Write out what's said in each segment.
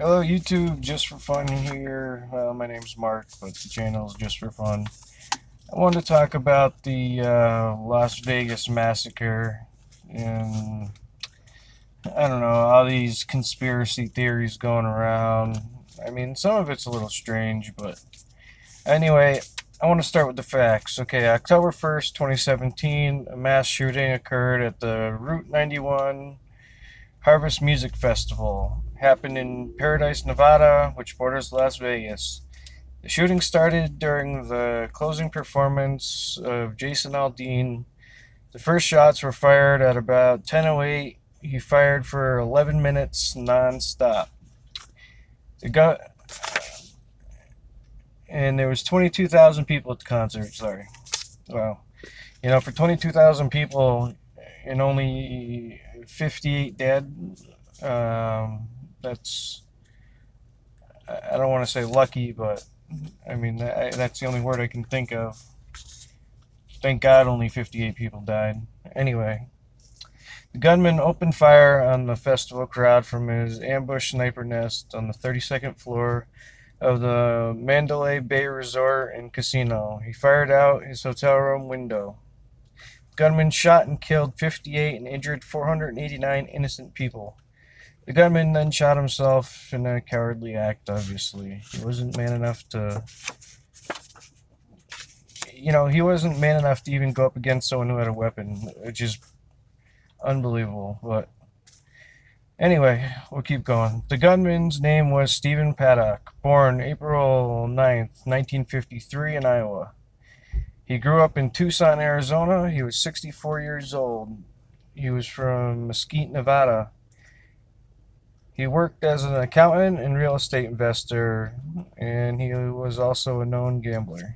Hello YouTube, just for fun here. My name's Mark, but the channel is just for fun. I wanted to talk about the Las Vegas massacre and I don't know, all these conspiracy theories going around. I mean, some of it's a little strange, but anyway, I want to start with the facts. Okay, October 1st, 2017, a mass shooting occurred at the Route 91 Harvest Music Festival. Happened in Paradise, Nevada, which borders Las Vegas. The shooting started during the closing performance of Jason Aldean. The first shots were fired at about 10:08. He fired for 11 minutes non-stop. The gun, and there was 22,000 people at the concert. Sorry. Wow. You know, for 22,000 people and only 58 dead, that's, I don't want to say lucky, but I mean, that's the only word I can think of. Thank God only 58 people died. Anyway, the gunman opened fire on the festival crowd from his ambush sniper nest on the 32nd floor of the Mandalay Bay Resort and Casino. He fired out his hotel room window. The gunman shot and killed 58 and injured 489 innocent people. The gunman then shot himself in a cowardly act, obviously. He wasn't man enough to he wasn't man enough to even go up against someone who had a weapon, which is unbelievable. But anyway, we'll keep going. The gunman's name was Stephen Paddock, born April 9th, 1953 in Iowa. He grew up in Tucson, Arizona. He was 64 years old. He was from Mesquite, Nevada. He worked as an accountant and real estate investor, and he was also a known gambler.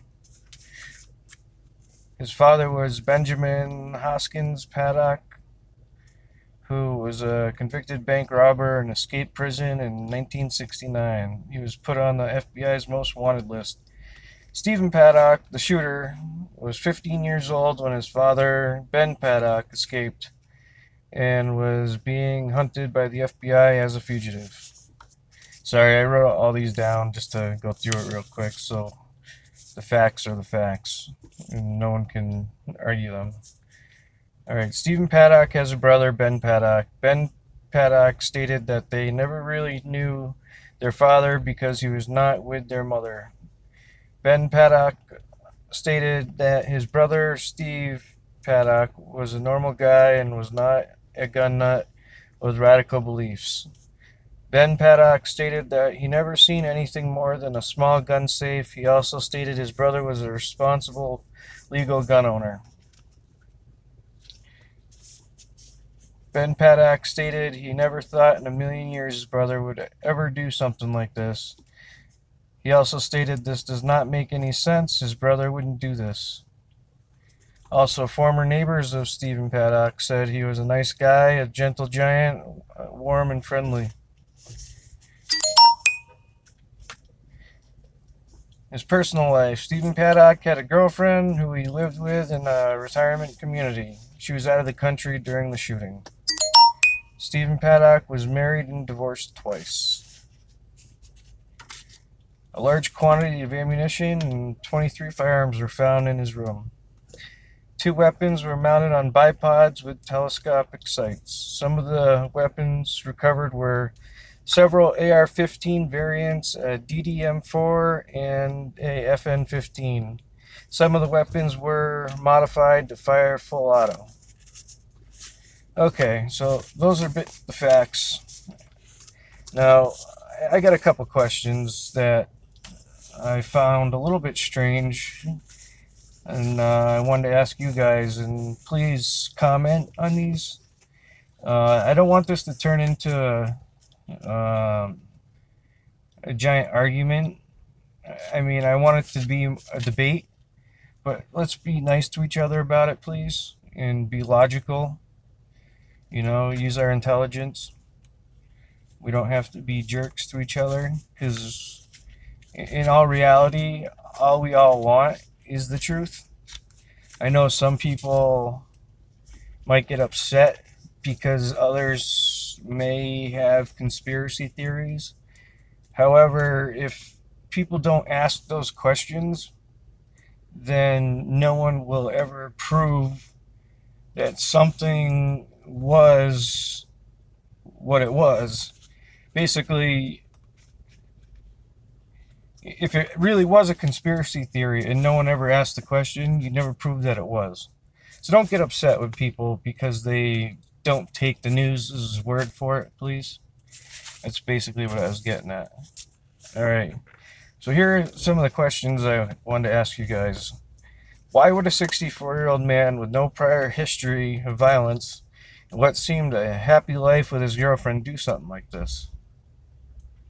His father was Benjamin Hoskins Paddock, who was a convicted bank robber and escaped prison in 1969. He was put on the FBI's most wanted list. Stephen Paddock, the shooter, was 15 years old when his father, Ben Paddock, escaped and was being hunted by the FBI as a fugitive. Sorry, I wrote all these down just to go through it real quick, so the facts are the facts, and no one can argue them. Alright, Stephen Paddock has a brother, Ben Paddock. Ben Paddock stated that they never really knew their father because he was not with their mother. Ben Paddock stated that his brother, Steve Paddock, was a normal guy and was not a gun nut with radical beliefs. Ben Paddock stated that he never seen anything more than a small gun safe. He also stated his brother was a responsible, legal gun owner. Ben Paddock stated he never thought in a million years his brother would ever do something like this. He also stated this does not make any sense. His brother wouldn't do this. Also, former neighbors of Stephen Paddock said he was a nice guy, a gentle giant, warm and friendly. His personal life. Stephen Paddock had a girlfriend who he lived with in a retirement community. She was out of the country during the shooting. Stephen Paddock was married and divorced twice. A large quantity of ammunition and 23 firearms were found in his room. 2 weapons were mounted on bipods with telescopic sights. Some of the weapons recovered were several AR-15 variants, a DDM-4, and a FN-15. Some of the weapons were modified to fire full auto. Okay, so those are the facts. Now, I got a couple questions that I found a little bit strange, and I wanted to ask you guys, and please comment on these. I don't want this to turn into a giant argument. I mean, I want it to be a debate, but let's be nice to each other about it, please, and be logical. Use our intelligence. We don't have to be jerks to each other, because in all reality, all we all want is the truth. I know some people might get upset because others may have conspiracy theories. However, if people don't ask those questions, then no one will ever prove that something was what it was. Basically, if it really was a conspiracy theory and no one ever asked the question, you never prove that it was. So don't get upset with people because they don't take the news' word for it, please. That's basically what I was getting at. Alright, so here are some of the questions I wanted to ask you guys. Why would a 64-year-old man with no prior history of violence and what seemed a happy life with his girlfriend do something like this?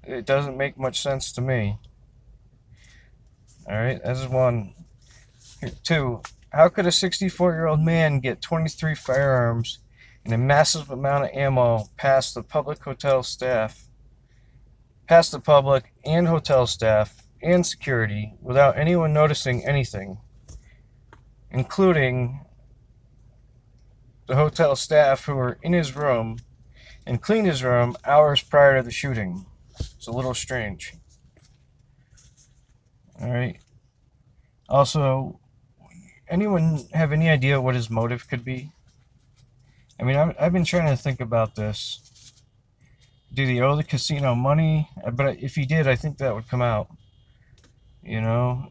It doesn't make much sense to me. Alright, that's one. Here, two, how could a 64-year-old man get 23 firearms and a massive amount of ammo past the public and hotel staff and security without anyone noticing anything, including the hotel staff who were in his room and cleaned his room hours prior to the shooting? It's a little strange. Alright. Also, anyone have any idea what his motive could be? I mean, I've been trying to think about this. Did he owe the casino money? But if he did, I think that would come out. You know?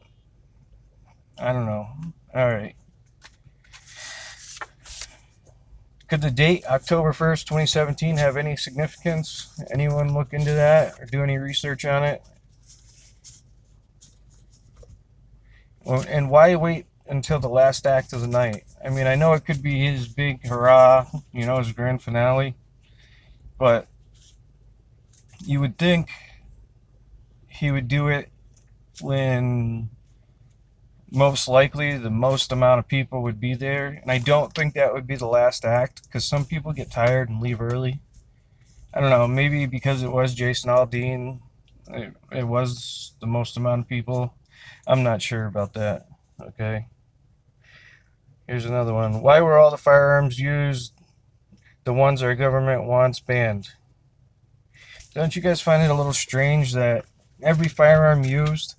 I don't know. Alright. Could the date, October 1st, 2017, have any significance? Anyone look into that or do any research on it? Well, and why wait until the last act of the night? I mean, I know it could be his big hurrah, you know, his grand finale, but you would think he would do it when most likely the most amount of people would be there. And I don't think that would be the last act, because some people get tired and leave early. I don't know, maybe because it was Jason Aldean, it was the most amount of people. I'm not sure about that. Okay. Here's another one. Why were all the firearms used, the ones our government wants banned? Don't you guys find it a little strange that every firearm used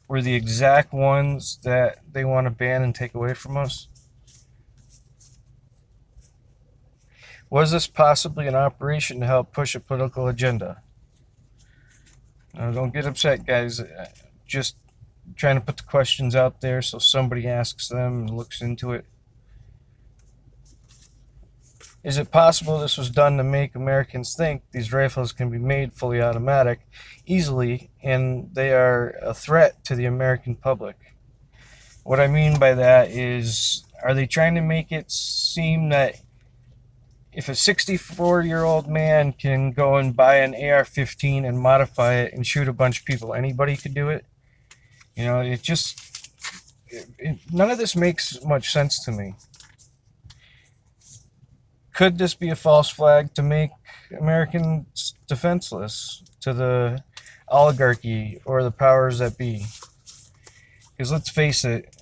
were the exact ones that they want to ban and take away from us? Was this possibly an operation to help push a political agenda? Now, don't get upset, guys. Just trying to put the questions out there so somebody asks them and looks into it. Is it possible this was done to make Americans think these rifles can be made fully automatic easily and they are a threat to the American public? What I mean by that is, are they trying to make it seem that if a 64-year-old man can go and buy an AR-15 and modify it and shoot a bunch of people, anybody could do it? You know, none of this makes much sense to me. Could this be a false flag to make Americans defenseless to the oligarchy or the powers that be? Because let's face it,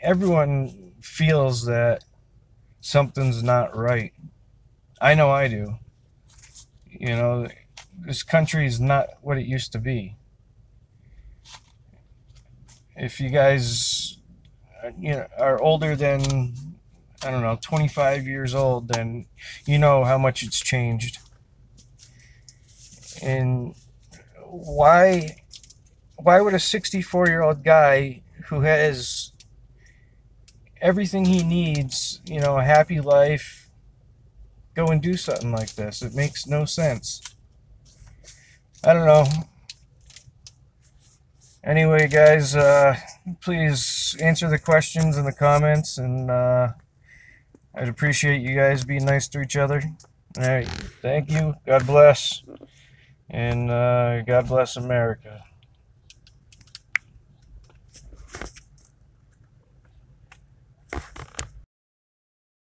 everyone feels that something's not right. I know I do. You know, this country is not what it used to be. If you guys, you know, are older than, I don't know, 25 years old, then you know how much it's changed. And why would a 64-year-old guy who has everything he needs, you know, a happy life, go and do something like this? It makes no sense. I don't know. Anyway, guys, please answer the questions in the comments, and I'd appreciate you guys being nice to each other. All right, thank you. God bless, and God bless America.